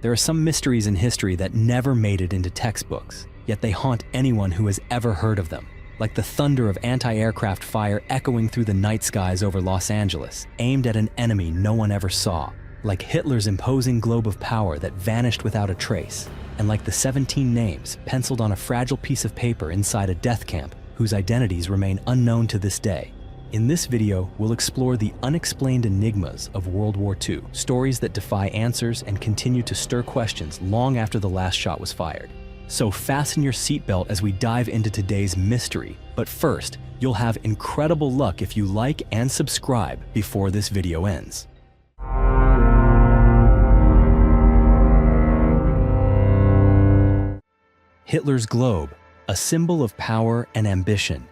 There are some mysteries in history that never made it into textbooks, yet they haunt anyone who has ever heard of them. Like the thunder of anti-aircraft fire echoing through the night skies over Los Angeles, aimed at an enemy no one ever saw. Like Hitler's imposing globe of power that vanished without a trace. And like the 17 names penciled on a fragile piece of paper inside a death camp whose identities remain unknown to this day. In this video, we'll explore the unexplained enigmas of World War II, stories that defy answers and continue to stir questions long after the last shot was fired. So fasten your seatbelt as we dive into today's mystery. But first, you'll have incredible luck if you like and subscribe before this video ends. Hitler's globe, a symbol of power and ambition.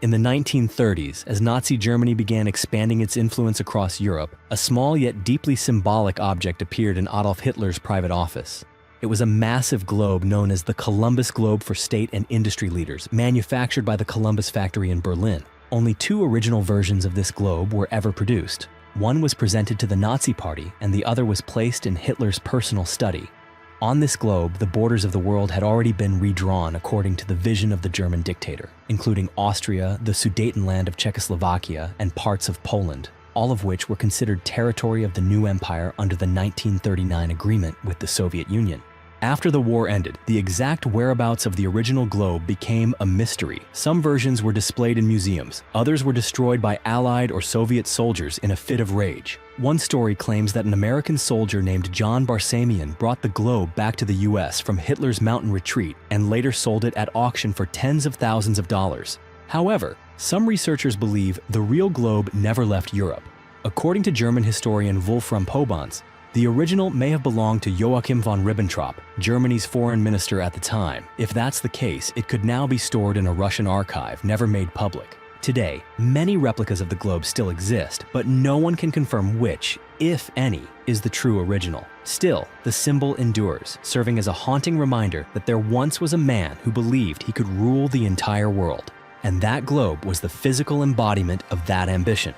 In the 1930s, as Nazi Germany began expanding its influence across Europe, a small yet deeply symbolic object appeared in Adolf Hitler's private office. It was a massive globe known as the Columbus Globe for state and industry leaders, manufactured by the Columbus factory in Berlin. Only 2 original versions of this globe were ever produced. One was presented to the Nazi Party, and the other was placed in Hitler's personal study. On this globe, the borders of the world had already been redrawn according to the vision of the German dictator, including Austria, the Sudetenland of Czechoslovakia, and parts of Poland, all of which were considered territory of the new empire under the 1939 agreement with the Soviet Union. After the war ended, the exact whereabouts of the original globe became a mystery. Some versions were displayed in museums, others were destroyed by Allied or Soviet soldiers in a fit of rage. One story claims that an American soldier named John Barsamian brought the globe back to the US from Hitler's mountain retreat and later sold it at auction for tens of thousands of dollars. However, some researchers believe the real globe never left Europe. According to German historian Wolfram Pobans, the original may have belonged to Joachim von Ribbentrop, Germany's foreign minister at the time. If that's the case, it could now be stored in a Russian archive, never made public. Today, many replicas of the globe still exist, but no one can confirm which, if any, is the true original. Still, the symbol endures, serving as a haunting reminder that there once was a man who believed he could rule the entire world. And that globe was the physical embodiment of that ambition.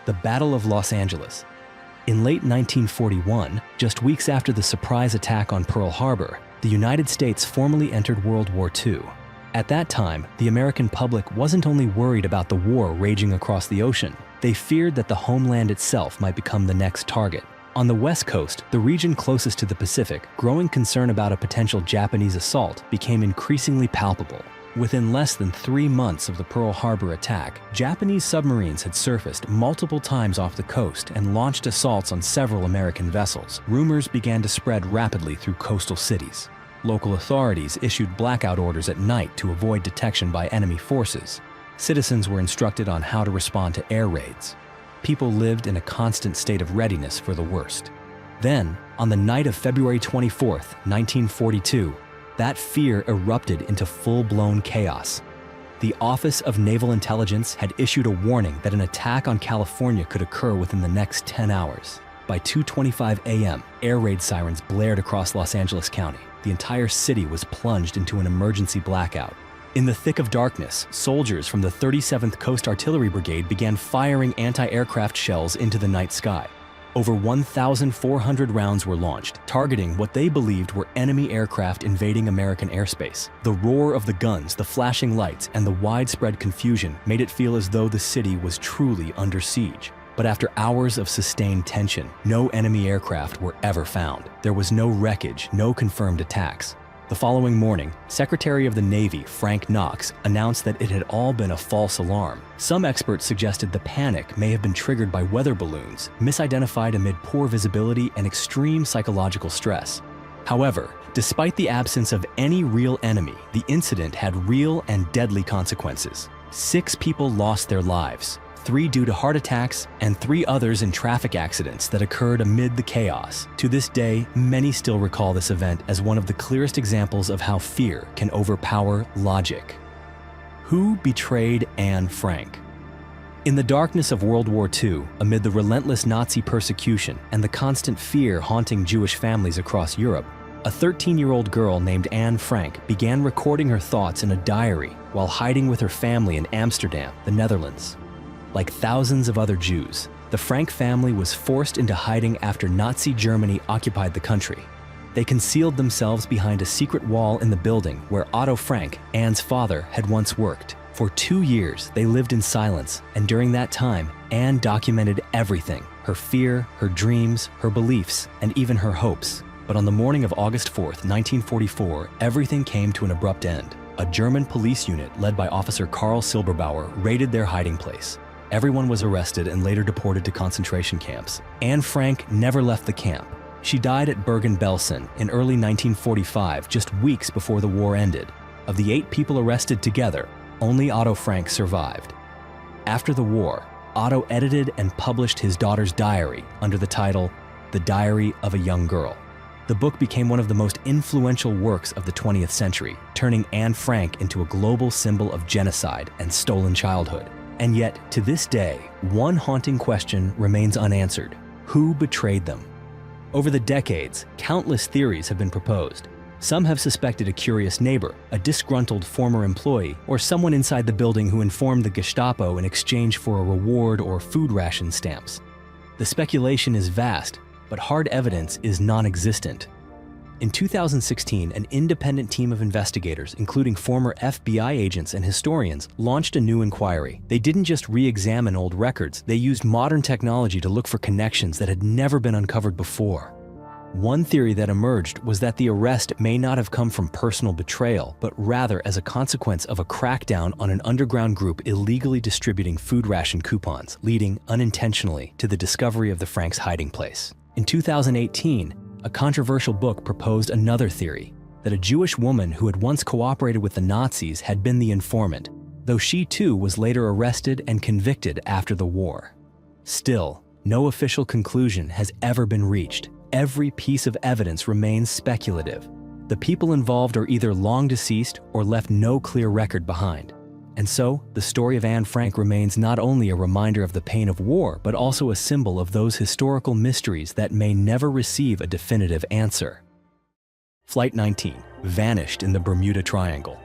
The Battle of Los Angeles. In late 1941, just weeks after the surprise attack on Pearl Harbor, the United States formally entered World War II. At that time, the American public wasn't only worried about the war raging across the ocean, they feared that the homeland itself might become the next target. On the West Coast, the region closest to the Pacific, growing concern about a potential Japanese assault became increasingly palpable. Within less than 3 months of the Pearl Harbor attack, Japanese submarines had surfaced multiple times off the coast and launched assaults on several American vessels. Rumors began to spread rapidly through coastal cities. Local authorities issued blackout orders at night to avoid detection by enemy forces. Citizens were instructed on how to respond to air raids. People lived in a constant state of readiness for the worst. Then, on the night of February 24, 1942, that fear erupted into full-blown chaos. The Office of Naval Intelligence had issued a warning that an attack on California could occur within the next 10 hours. By 2:25 a.m., air raid sirens blared across Los Angeles County. The entire city was plunged into an emergency blackout. In the thick of darkness, soldiers from the 37th Coast Artillery Brigade began firing anti-aircraft shells into the night sky. Over 1,400 rounds were launched, targeting what they believed were enemy aircraft invading American airspace. The roar of the guns, the flashing lights, and the widespread confusion made it feel as though the city was truly under siege. But after hours of sustained tension, no enemy aircraft were ever found. There was no wreckage, no confirmed attacks. The following morning, Secretary of the Navy Frank Knox announced that it had all been a false alarm. Some experts suggested the panic may have been triggered by weather balloons, misidentified amid poor visibility and extreme psychological stress. However, despite the absence of any real enemy, the incident had real and deadly consequences. 6 people lost their lives, 3 due to heart attacks, and 3 others in traffic accidents that occurred amid the chaos. To this day, many still recall this event as one of the clearest examples of how fear can overpower logic. Who betrayed Anne Frank? In the darkness of World War II, amid the relentless Nazi persecution and the constant fear haunting Jewish families across Europe, a 13-year-old girl named Anne Frank began recording her thoughts in a diary while hiding with her family in Amsterdam, the Netherlands. Like thousands of other Jews, the Frank family was forced into hiding after Nazi Germany occupied the country. They concealed themselves behind a secret wall in the building where Otto Frank, Anne's father, had once worked. For 2 years, they lived in silence, and during that time, Anne documented everything: her fear, her dreams, her beliefs, and even her hopes. But on the morning of August 4th, 1944, everything came to an abrupt end. A German police unit led by Officer Karl Silberbauer raided their hiding place. Everyone was arrested and later deported to concentration camps. Anne Frank never left the camp. She died at Bergen-Belsen in early 1945, just weeks before the war ended. Of the 8 people arrested together, only Otto Frank survived. After the war, Otto edited and published his daughter's diary under the title, The Diary of a Young Girl. The book became one of the most influential works of the 20th century, turning Anne Frank into a global symbol of genocide and stolen childhood. And yet, to this day, one haunting question remains unanswered: who betrayed them? Over the decades, countless theories have been proposed. Some have suspected a curious neighbor, a disgruntled former employee, or someone inside the building who informed the Gestapo in exchange for a reward or food ration stamps. The speculation is vast, but hard evidence is non-existent. In 2016, an independent team of investigators, including former FBI agents and historians, launched a new inquiry. They didn't just re-examine old records, they used modern technology to look for connections that had never been uncovered before. One theory that emerged was that the arrest may not have come from personal betrayal, but rather as a consequence of a crackdown on an underground group illegally distributing food ration coupons, leading unintentionally to the discovery of the Franks' hiding place. In 2018, a controversial book proposed another theory, that a Jewish woman who had once cooperated with the Nazis had been the informant, though she too was later arrested and convicted after the war. Still, no official conclusion has ever been reached. Every piece of evidence remains speculative. The people involved are either long deceased or left no clear record behind. And so, the story of Anne Frank remains not only a reminder of the pain of war, but also a symbol of those historical mysteries that may never receive a definitive answer. Flight 19 vanished in the Bermuda Triangle.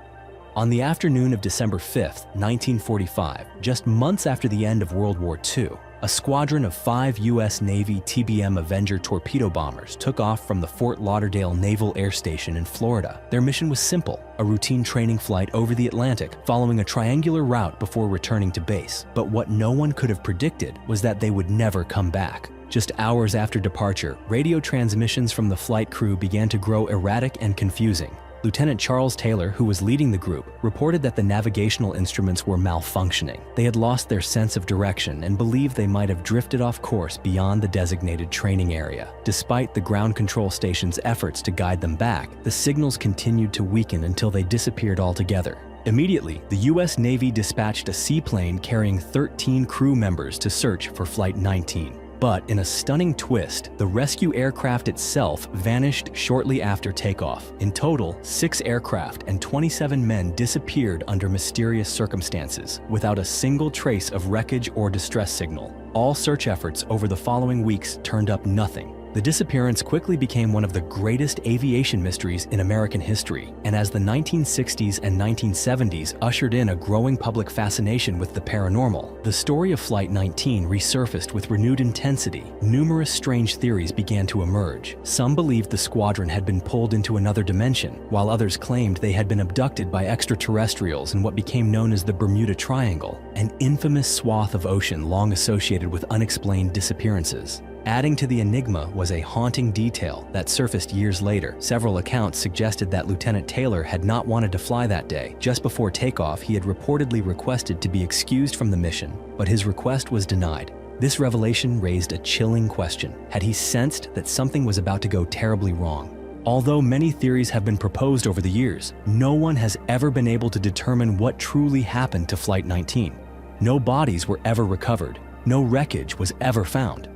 On the afternoon of December 5, 1945, just months after the end of World War II, a squadron of 5 U.S. Navy TBM Avenger torpedo bombers took off from the Fort Lauderdale Naval Air Station in Florida. Their mission was simple: a routine training flight over the Atlantic, following a triangular route before returning to base. But what no one could have predicted was that they would never come back. Just hours after departure, radio transmissions from the flight crew began to grow erratic and confusing. Lieutenant Charles Taylor, who was leading the group, reported that the navigational instruments were malfunctioning. They had lost their sense of direction and believed they might have drifted off course beyond the designated training area. Despite the ground control station's efforts to guide them back, the signals continued to weaken until they disappeared altogether. Immediately, the U.S. Navy dispatched a seaplane carrying 13 crew members to search for Flight 19. But in a stunning twist, the rescue aircraft itself vanished shortly after takeoff. In total, 6 aircraft and 27 men disappeared under mysterious circumstances, without a single trace of wreckage or distress signal. All search efforts over the following weeks turned up nothing. The disappearance quickly became one of the greatest aviation mysteries in American history, and as the 1960s and 1970s ushered in a growing public fascination with the paranormal, the story of Flight 19 resurfaced with renewed intensity. Numerous strange theories began to emerge. Some believed the squadron had been pulled into another dimension, while others claimed they had been abducted by extraterrestrials in what became known as the Bermuda Triangle, an infamous swath of ocean long associated with unexplained disappearances. Adding to the enigma was a haunting detail that surfaced years later. Several accounts suggested that Lieutenant Taylor had not wanted to fly that day. Just before takeoff, he had reportedly requested to be excused from the mission, but his request was denied. This revelation raised a chilling question. Had he sensed that something was about to go terribly wrong? Although many theories have been proposed over the years, no one has ever been able to determine what truly happened to Flight 19. No bodies were ever recovered. No wreckage was ever found.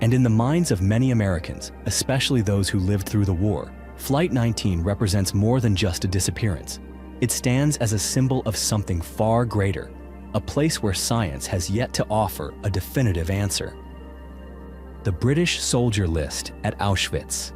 And in the minds of many Americans, especially those who lived through the war, Flight 19 represents more than just a disappearance. It stands as a symbol of something far greater, a place where science has yet to offer a definitive answer. The British soldier list at Auschwitz.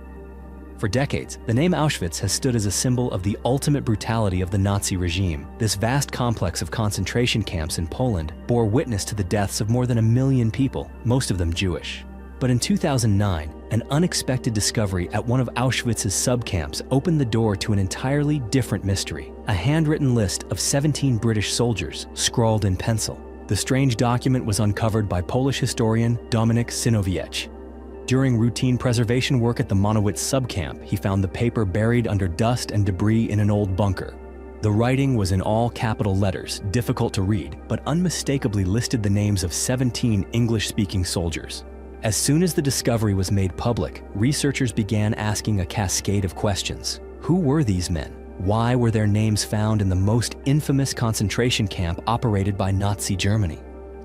For decades, the name Auschwitz has stood as a symbol of the ultimate brutality of the Nazi regime. This vast complex of concentration camps in Poland bore witness to the deaths of more than 1 million people, most of them Jewish. But in 2009, an unexpected discovery at one of Auschwitz's subcamps opened the door to an entirely different mystery: a handwritten list of 17 British soldiers, scrawled in pencil. The strange document was uncovered by Polish historian Dominik Synowiec. During routine preservation work at the Monowitz subcamp, he found the paper buried under dust and debris in an old bunker. The writing was in all capital letters, difficult to read, but unmistakably listed the names of 17 English-speaking soldiers. As soon as the discovery was made public, researchers began asking a cascade of questions. Who were these men? Why were their names found in the most infamous concentration camp operated by Nazi Germany?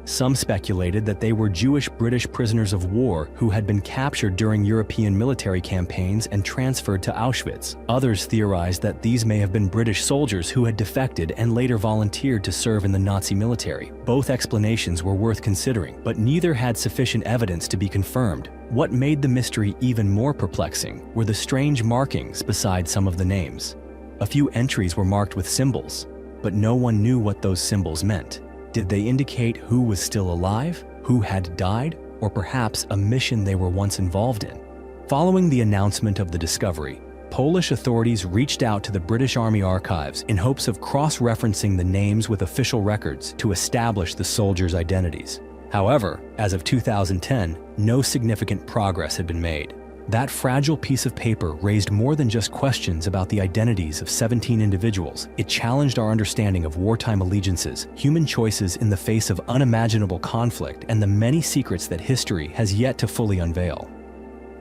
Some speculated that they were Jewish British prisoners of war who had been captured during European military campaigns and transferred to Auschwitz. Others theorized that these may have been British soldiers who had defected and later volunteered to serve in the Nazi military. Both explanations were worth considering, but neither had sufficient evidence to be confirmed. What made the mystery even more perplexing were the strange markings beside some of the names. A few entries were marked with symbols, but no one knew what those symbols meant. Did they indicate who was still alive, who had died, or perhaps a mission they were once involved in? Following the announcement of the discovery, Polish authorities reached out to the British Army archives in hopes of cross-referencing the names with official records to establish the soldiers' identities. However, as of 2010, no significant progress had been made. That fragile piece of paper raised more than just questions about the identities of 17 individuals. It challenged our understanding of wartime allegiances, human choices in the face of unimaginable conflict, and the many secrets that history has yet to fully unveil.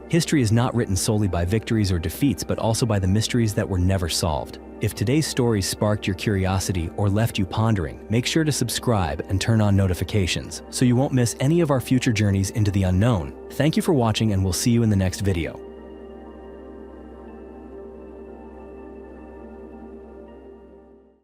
History is not written solely by victories or defeats, but also by the mysteries that were never solved. If today's story sparked your curiosity or left you pondering, make sure to subscribe and turn on notifications so you won't miss any of our future journeys into the unknown. Thank you for watching, and we'll see you in the next video.